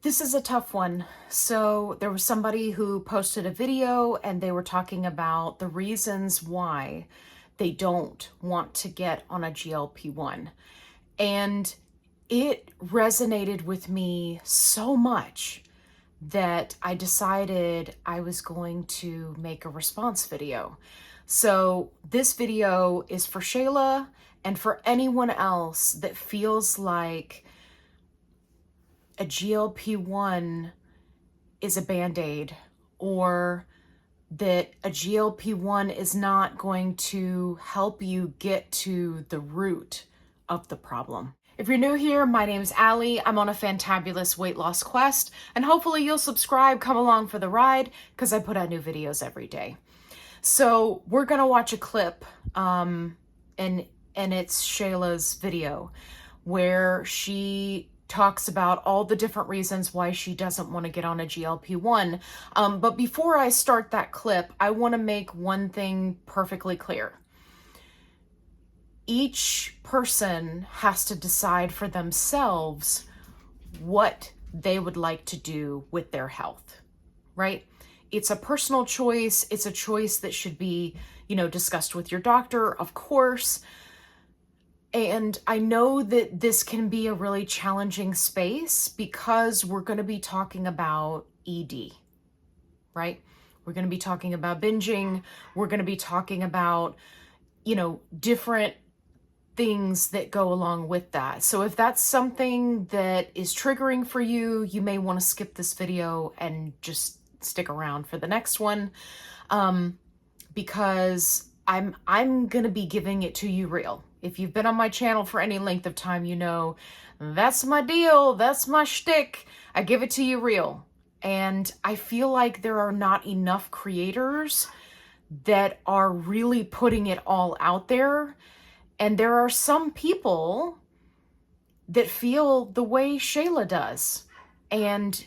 This is a tough one. So there was somebody who posted a video and they were talking about the reasons why they don't want to get on a GLP-1. And it resonated with me so much that I decided I was going to make a response video. So this video is for Shayla and for anyone else that feels like a GLP-1 is a Bandaid, or that a GLP-1 is not going to help you get to the root of the problem. If you're new here, my name's Allie. I'm on a fantabulous weight loss quest, and hopefully you'll subscribe, come along for the ride, because I put out new videos every day. So we're gonna watch a clip, and it's Shayla's video, where she talks about all the different reasons why she doesn't want to get on a GLP-1. But before I start that clip, I want to make one thing perfectly clear. Each person has to decide for themselves what they would like to do with their health, right? It's a personal choice. It's a choice that should be, discussed with your doctor, of course. And I know that this can be a really challenging space because we're going to be talking about ED, right? We're going to be talking about binging. We're going to be talking about, different things that go along with that. So if that's something that is triggering for you, you may want to skip this video and just stick around for the next one, because I'm going to be giving it to you real. If you've been on my channel for any length of time, you know that's my deal. That's my shtick. I give it to you real. And I feel like there are not enough creators that are really putting it all out there. And there are some people that feel the way Shayla does. And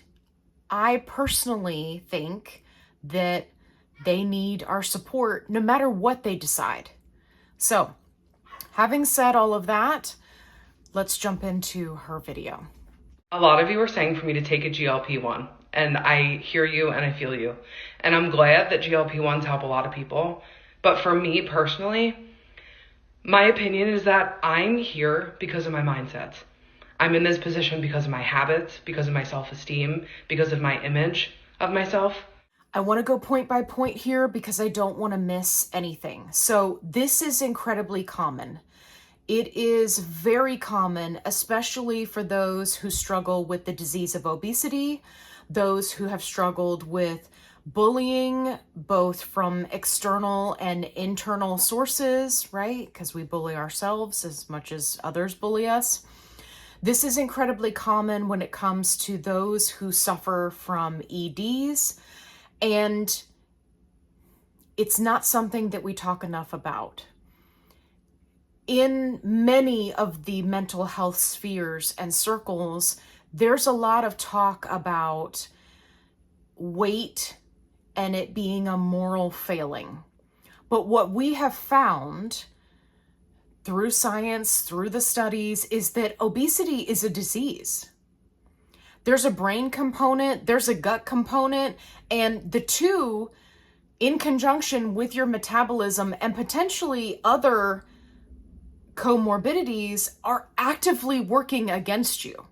I personally think that they need our support no matter what they decide. So, having said all of that, let's jump into her video. A lot of you are saying for me to take a GLP-1, and I hear you and I feel you. And I'm glad that GLP-1s help a lot of people. But for me personally, my opinion is that I'm here because of my mindset. I'm in this position because of my habits, because of my self-esteem, because of my image of myself. I want to go point by point here because I don't want to miss anything. So this is incredibly common. It is very common, especially for those who struggle with the disease of obesity, those who have struggled with bullying, both from external and internal sources, right? Because we bully ourselves as much as others bully us. This is incredibly common when it comes to those who suffer from EDs. And it's not something that we talk enough about. In many of the mental health spheres and circles, there's a lot of talk about weight and it being a moral failing. But what we have found through science, through the studies, is that obesity is a disease. There's a brain component, there's a gut component, and the two, in conjunction with your metabolism and potentially other comorbidities, are actively working against you.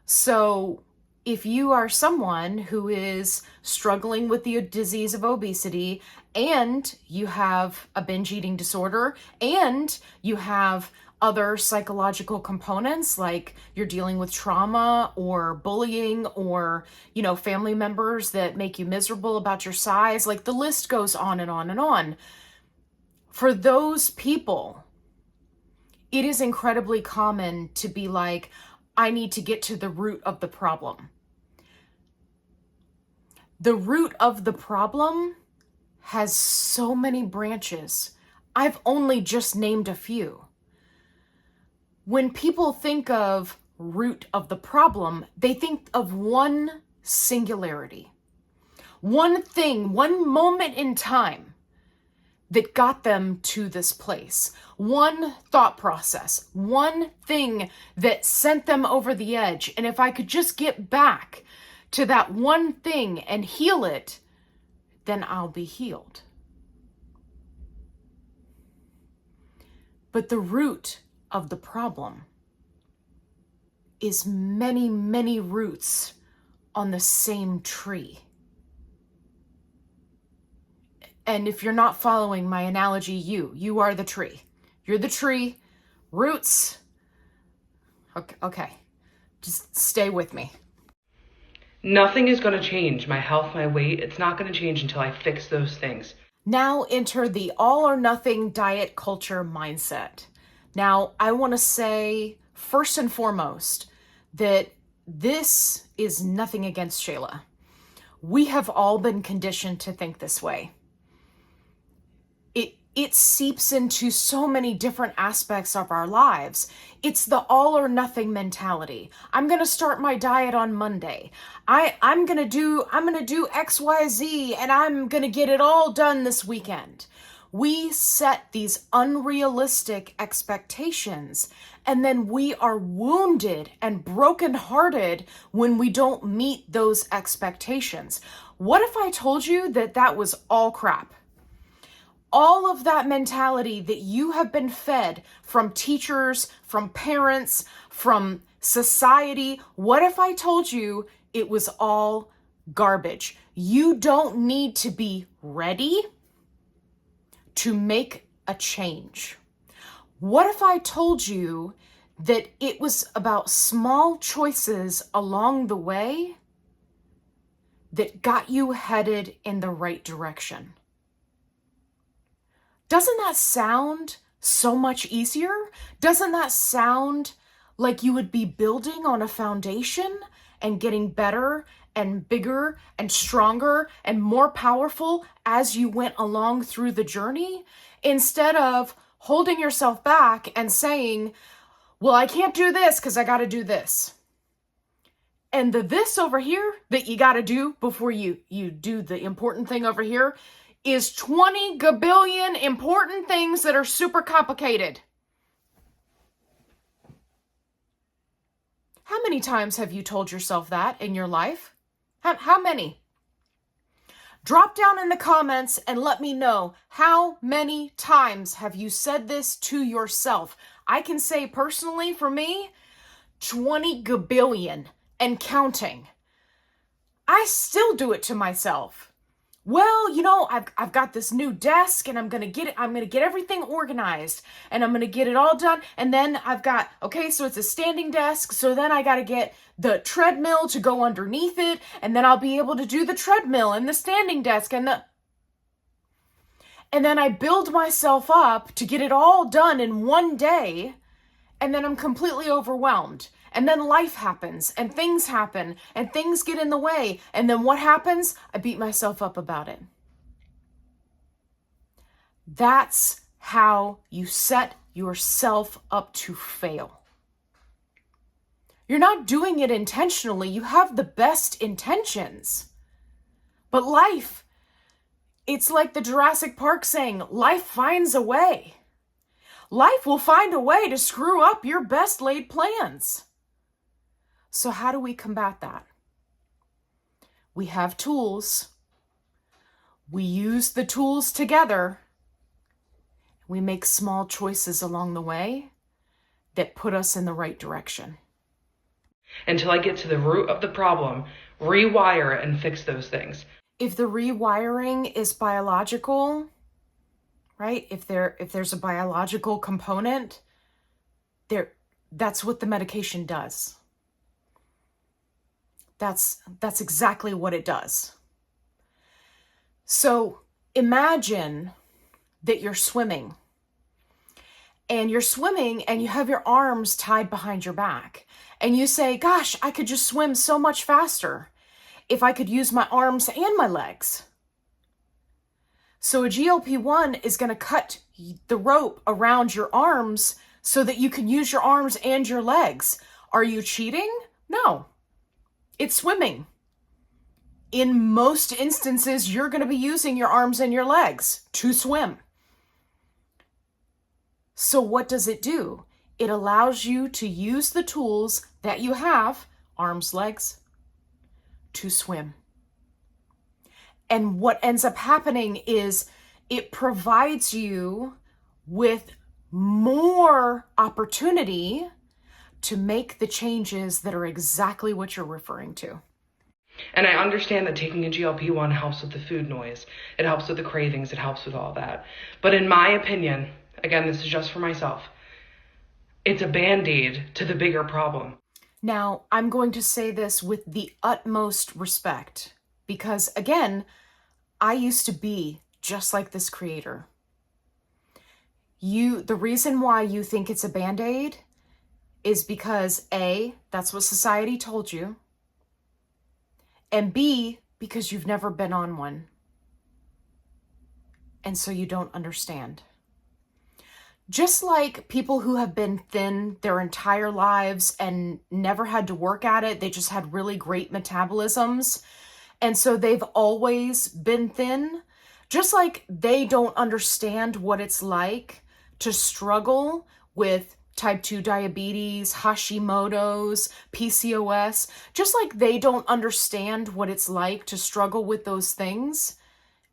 So if you are someone who is struggling with the disease of obesity, and you have a binge eating disorder, and you have other psychological components, like you're dealing with trauma or bullying or, family members that make you miserable about your size, like the list goes on and on and on. For those people, it is incredibly common to be like, I need to get to the root of the problem. The root of the problem has so many branches. I've only just named a few. When people think of root of the problem, they think of one singularity, one thing, one moment in time that got them to this place. One thought process, one thing that sent them over the edge. And if I could just get back to that one thing and heal it, then I'll be healed. But the root of the problem is many, many roots on the same tree. And if you're not following my analogy, you are the tree. You're the tree, roots. Okay. Just stay with me. Nothing is going to change. My health, my weight, it's not going to change until I fix those things. Now enter the all or nothing diet culture mindset. Now, I want to say first and foremost that this is nothing against Shayla. We have all been conditioned to think this way. It seeps into so many different aspects of our lives. It's the all or nothing mentality. I'm going to start my diet on Monday. I'm going to do XYZ and I'm going to get it all done this weekend. We set these unrealistic expectations and then we are wounded and brokenhearted when we don't meet those expectations. What if I told you that that was all crap? All of that mentality that you have been fed from teachers, from parents, from society, what if I told you it was all garbage? You don't need to be ready to make a change. What if I told you that it was about small choices along the way that got you headed in the right direction? Doesn't that sound so much easier? Doesn't that sound like you would be building on a foundation and getting better and bigger and stronger and more powerful as you went along through the journey, instead of holding yourself back and saying, well, I can't do this because I got to do this. And the this over here that you got to do before you do the important thing over here is 20 gabillion important things that are super complicated. How many times have you told yourself that in your life? How many? Drop down in the comments and let me know, how many times have you said this to yourself? I can say personally for me, 20 gabillion and counting. I still do it to myself. Well, I've got this new desk and I'm going to get everything organized and I'm going to get it all done. And then I've got, so it's a standing desk. So then I got to get the treadmill to go underneath it. And then I'll be able to do the treadmill and the standing desk and then I build myself up to get it all done in one day. And then I'm completely overwhelmed. And then life happens and things happen and things get in the way. And then what happens? I beat myself up about it. That's how you set yourself up to fail. You're not doing it intentionally. You have the best intentions. But life, it's like the Jurassic Park saying, life finds a way. Life will find a way to screw up your best laid plans. So how do we combat that? We have tools. We use the tools together. We make small choices along the way that put us in the right direction. Until I get to the root of the problem, rewire it and fix those things. If the rewiring is biological, right? If there's a biological component, that's what the medication does. That's exactly what it does. So imagine that you're swimming and you have your arms tied behind your back and you say, gosh, I could just swim so much faster if I could use my arms and my legs. So a GLP-1 is going to cut the rope around your arms so that you can use your arms and your legs. Are you cheating? No. It's swimming. In most instances, you're going to be using your arms and your legs to swim. So what does it do? It allows you to use the tools that you have, arms, legs, to swim. And what ends up happening is it provides you with more opportunity to make the changes that are exactly what you're referring to. And I understand that taking a GLP-1 helps with the food noise. It helps with the cravings. It helps with all that. But in my opinion, again, this is just for myself, it's a Band-Aid to the bigger problem. Now, I'm going to say this with the utmost respect because, again, I used to be just like this creator. The reason why you think it's a Band-Aid is because A, that's what society told you, and B, because you've never been on one. And so you don't understand. Just like people who have been thin their entire lives and never had to work at it, they just had really great metabolisms. And so they've always been thin. Just like they don't understand what it's like to struggle with type 2 diabetes, Hashimoto's, PCOS, just like they don't understand what it's like to struggle with those things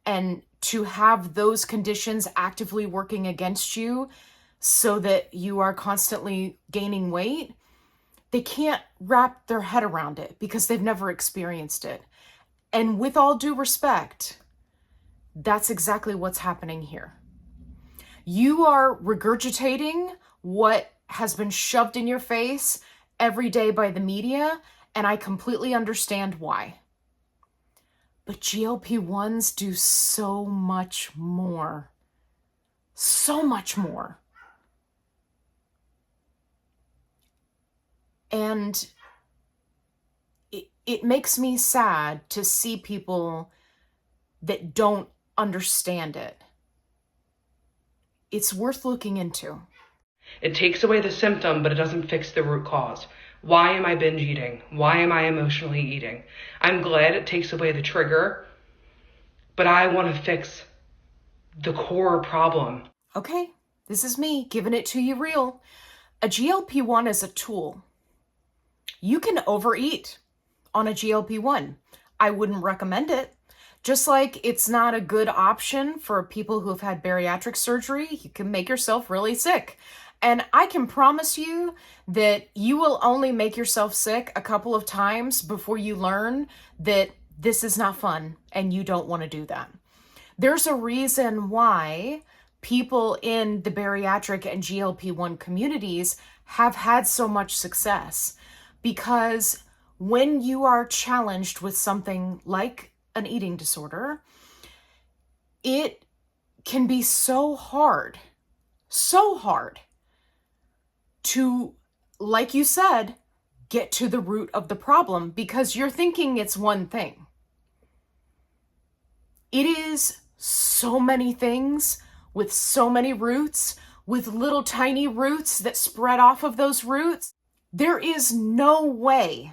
and to have those conditions actively working against you so that you are constantly gaining weight, they can't wrap their head around it because they've never experienced it. And with all due respect, that's exactly what's happening here. You are regurgitating what has been shoved in your face every day by the media, and I completely understand why. But GLP-1s do so much more. So much more. And it makes me sad to see people that don't understand it. It's worth looking into. It takes away the symptom, but it doesn't fix the root cause. Why am I binge eating? Why am I emotionally eating? I'm glad it takes away the trigger, but I want to fix the core problem. Okay, this is me giving it to you real. A GLP-1 is a tool. You can overeat on a GLP-1. I wouldn't recommend it. Just like it's not a good option for people who have had bariatric surgery, you can make yourself really sick. And I can promise you that you will only make yourself sick a couple of times before you learn that this is not fun and you don't want to do that. There's a reason why people in the bariatric and GLP-1 communities have had so much success, because when you are challenged with something like an eating disorder, it can be so hard to, like you said, get to the root of the problem because you're thinking it's one thing. It is so many things with so many roots, with little tiny roots that spread off of those roots. There is no way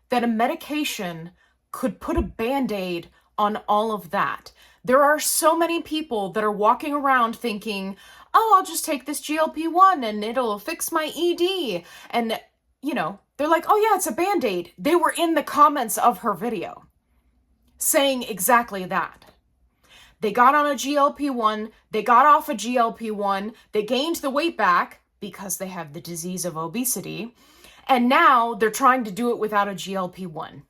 that a medication could put a Band-Aid on all of that. There are so many people that are walking around thinking, oh, I'll just take this GLP-1 and it'll fix my ED. And, they're like, oh yeah, it's a Band-Aid. They were in the comments of her video saying exactly that. They got on a GLP-1, they got off a GLP-1, they gained the weight back because they have the disease of obesity, and now they're trying to do it without a GLP-1.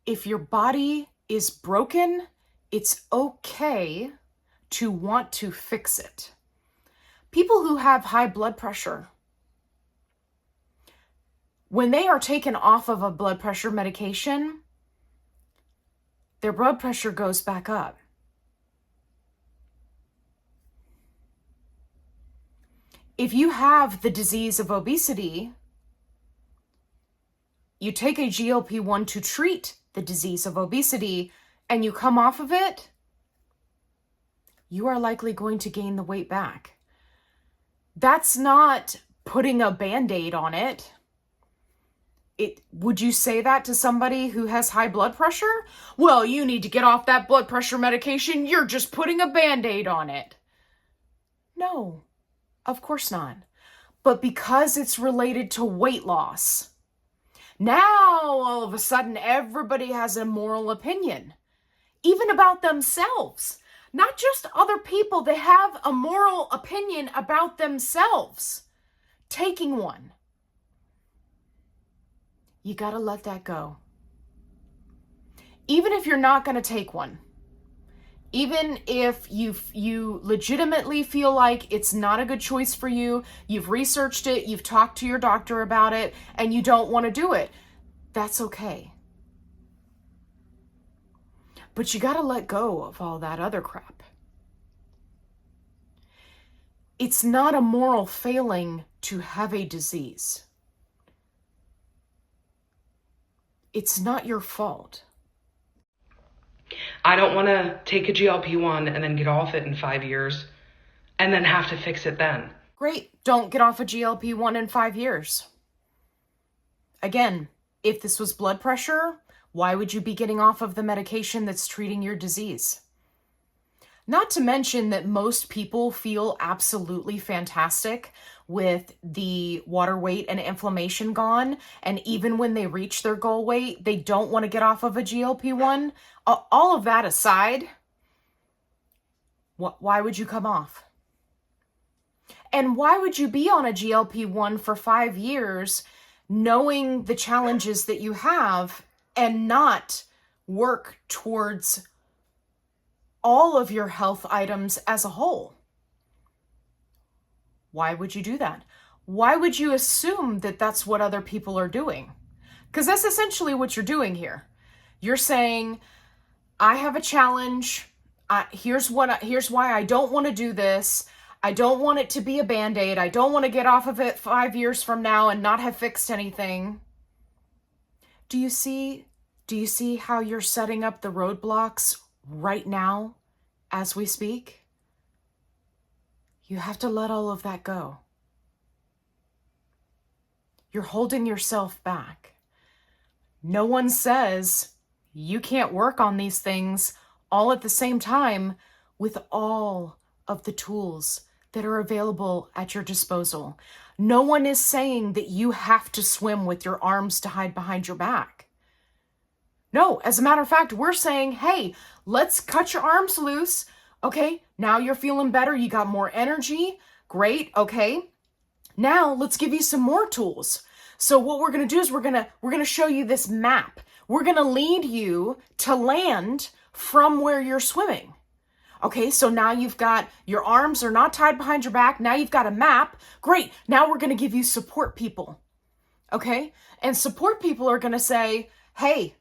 If your body is broken, it's okay to want to fix it. People who have high blood pressure, when they are taken off of a blood pressure medication, their blood pressure goes back up. If you have the disease of obesity, you take a GLP-1 to treat the disease of obesity and you come off of it, you are likely going to gain the weight back. That's not putting a Band-Aid on it. Would you say that to somebody who has high blood pressure? Well, you need to get off that blood pressure medication. You're just putting a Band-Aid on it. No, of course not. But because it's related to weight loss, now all of a sudden everybody has a moral opinion, even about themselves. Not just other people, they have a moral opinion about themselves. Taking one. You gotta let that go. Even if you're not gonna take one, even if you legitimately feel like it's not a good choice for you, you've researched it, you've talked to your doctor about it, and you don't want to do it, that's okay. But you got to let go of all that other crap. It's not a moral failing to have a disease. It's not your fault. I don't want to take a GLP-1 and then get off it in 5 years and then have to fix it then. Great. Don't get off a GLP-1 in 5 years. Again, if this was blood pressure, why would you be getting off of the medication that's treating your disease? Not to mention that most people feel absolutely fantastic with the water weight and inflammation gone. And even when they reach their goal weight, they don't want to get off of a GLP-1. All of that aside, why would you come off? And why would you be on a GLP-1 for 5 years knowing the challenges that you have and not work towards all of your health items as a whole? Why would you do that? Why would you assume that that's what other people are doing? Because that's essentially what you're doing here. You're saying, I have a challenge. Here's why I don't want to do this. I don't want it to be a Band-Aid. I don't want to get off of it 5 years from now and not have fixed anything. Do you see how you're setting up the roadblocks right now as we speak? You have to let all of that go. You're holding yourself back. No one says you can't work on these things all at the same time with all of the tools that are available at your disposal. No one is saying that you have to swim with your arms to hide behind your back. No, as a matter of fact, we're saying, hey, let's cut your arms loose. Okay, now you're feeling better. You got more energy. Great, okay. Now let's give you some more tools. So what we're going to do is we're going to show you this map. We're going to lead you to land from where you're swimming. Okay, so now you've got, your arms are not tied behind your back. Now you've got a map. Great. Now we're going to give you support people. Okay? And support people are going to say, hey,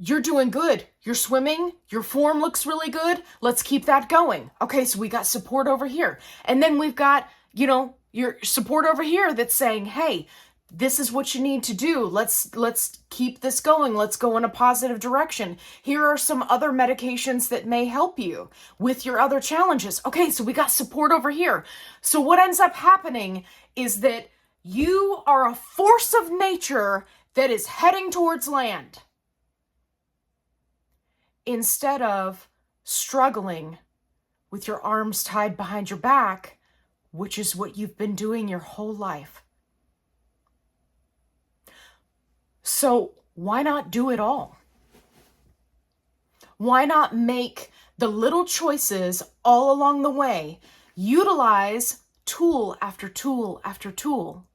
you're doing good. You're swimming. Your form looks really good. Let's keep that going. Okay, so we got support over here. And then we've got, your support over here that's saying, hey, this is what you need to do. Let's keep this going. Let's go in a positive direction. Here are some other medications that may help you with your other challenges. Okay, so we got support over here. So what ends up happening is that you are a force of nature that is heading towards land, instead of struggling with your arms tied behind your back, which is what you've been doing your whole life. So why not do it all? Why not make the little choices all along the way? Utilize tool after tool after tool.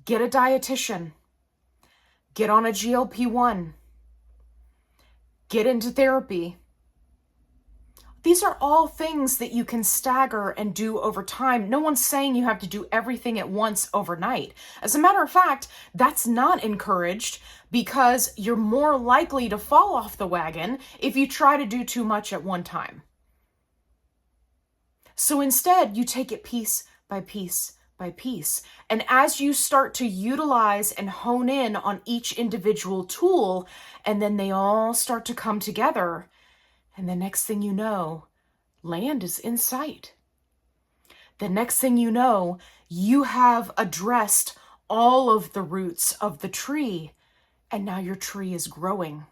Get a dietitian. Get on a GLP-1. Get into therapy. These are all things that you can stagger and do over time. No one's saying you have to do everything at once overnight. As a matter of fact, that's not encouraged, because you're more likely to fall off the wagon if you try to do too much at one time. So instead, you take it piece by piece by piece. And as you start to utilize and hone in on each individual tool, and then they all start to come together, and the next thing you know, land is in sight. The next thing you know, you have addressed all of the roots of the tree, and now your tree is growing.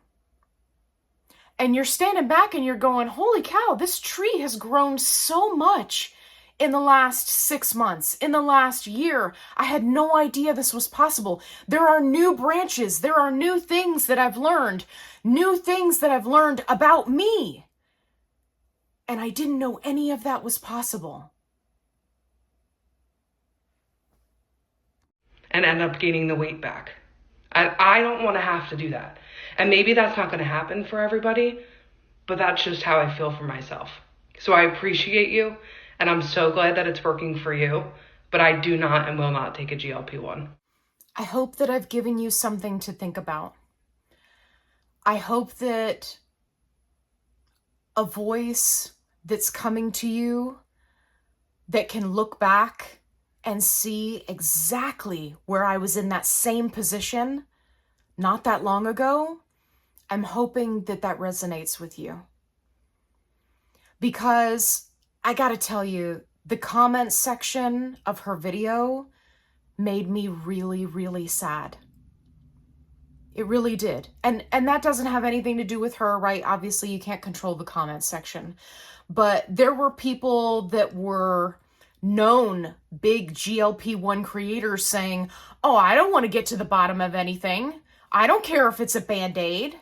And you're standing back and you're going, holy cow, this tree has grown so much in the last 6 months, in the last year. I had no idea this was possible. There are new branches. There are new things that I've learned, new things that I've learned about me. And I didn't know any of that was possible. And end up gaining the weight back. I don't want to have to do that. And maybe that's not going to happen for everybody, but that's just how I feel for myself. So I appreciate you, and I'm so glad that it's working for you, but I do not and will not take a GLP-1. I hope that I've given you something to think about. I hope that a voice that's coming to you that can look back and see exactly where I was in that same position not that long ago, I'm hoping that that resonates with you. Because I gotta tell you, the comments section of her video made me really, really sad. It really did. And that doesn't have anything to do with her, right? Obviously, you can't control the comments section. But there were people that were known big GLP-1 creators saying, oh, I don't want to get to the bottom of anything. I don't care if it's a Bandaid.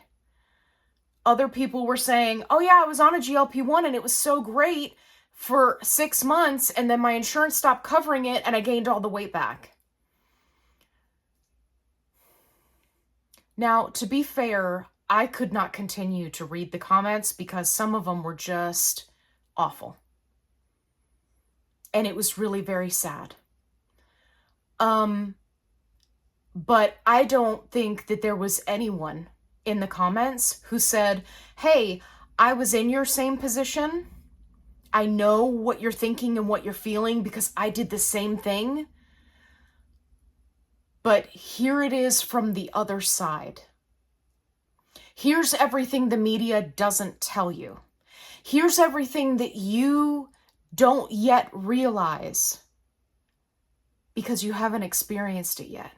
Other people were saying, oh yeah, I was on a GLP-1 and it was so great for 6 months and then my insurance stopped covering it and I gained all the weight back. Now, to be fair, I could not continue to read the comments because some of them were just awful. And it was really very sad. But I don't think that there was anyone in the comments who said, hey, I was in your same position. I know what you're thinking and what you're feeling because I did the same thing. But here it is from the other side. Here's everything the media doesn't tell you. Here's everything that you don't yet realize because you haven't experienced it yet.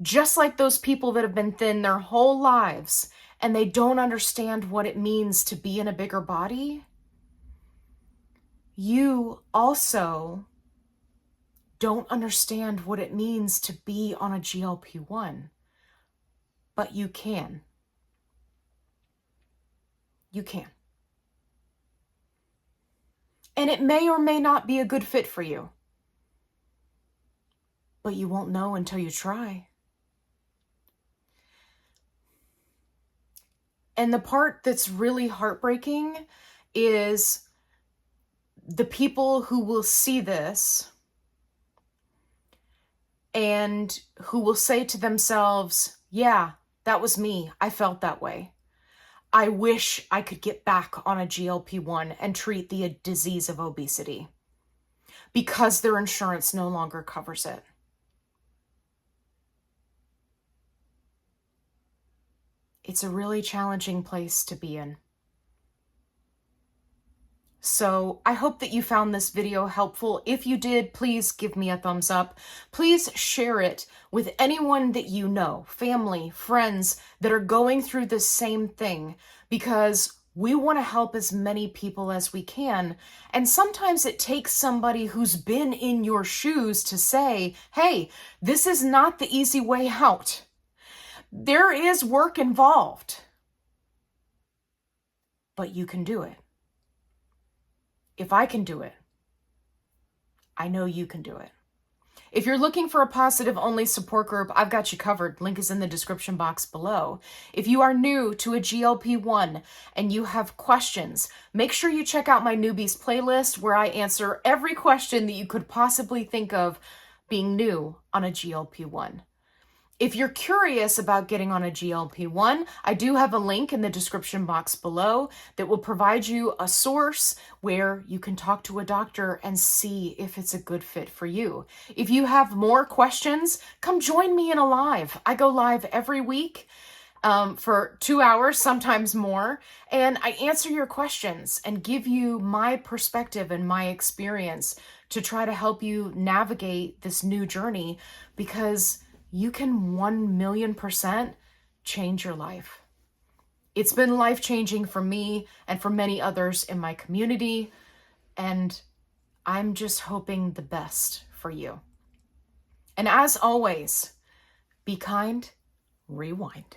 Just like those people that have been thin their whole lives and they don't understand what it means to be in a bigger body, you also don't understand what it means to be on a GLP-1, but you can. You can. And it may or may not be a good fit for you, but you won't know until you try. And the part that's really heartbreaking is the people who will see this and who will say to themselves, yeah, that was me. I felt that way. I wish I could get back on a GLP-1 and treat the disease of obesity because their insurance no longer covers it. It's a really challenging place to be in. So I hope that you found this video helpful. If you did, please give me a thumbs up. Please share it with anyone that you know, family, friends that are going through the same thing, because we want to help as many people as we can. And sometimes it takes somebody who's been in your shoes to say, hey, this is not the easy way out. There is work involved, but you can do it. If I can do it, I know you can do it. If you're looking for a positive-only support group, I've got you covered. Link is in the description box below. If you are new to a GLP-1 and you have questions, make sure you check out my newbies playlist where I answer every question that you could possibly think of being new on a GLP-1. If you're curious about getting on a GLP-1, I do have a link in the description box below that will provide you a source where you can talk to a doctor and see if it's a good fit for you. If you have more questions, come join me in a live. I go live every week for 2 hours, sometimes more, and I answer your questions and give you my perspective and my experience to try to help you navigate this new journey, because you can 1,000,000% change your life. It's been life-changing for me and for many others in my community, and I'm just hoping the best for you. And as always, be kind, rewind.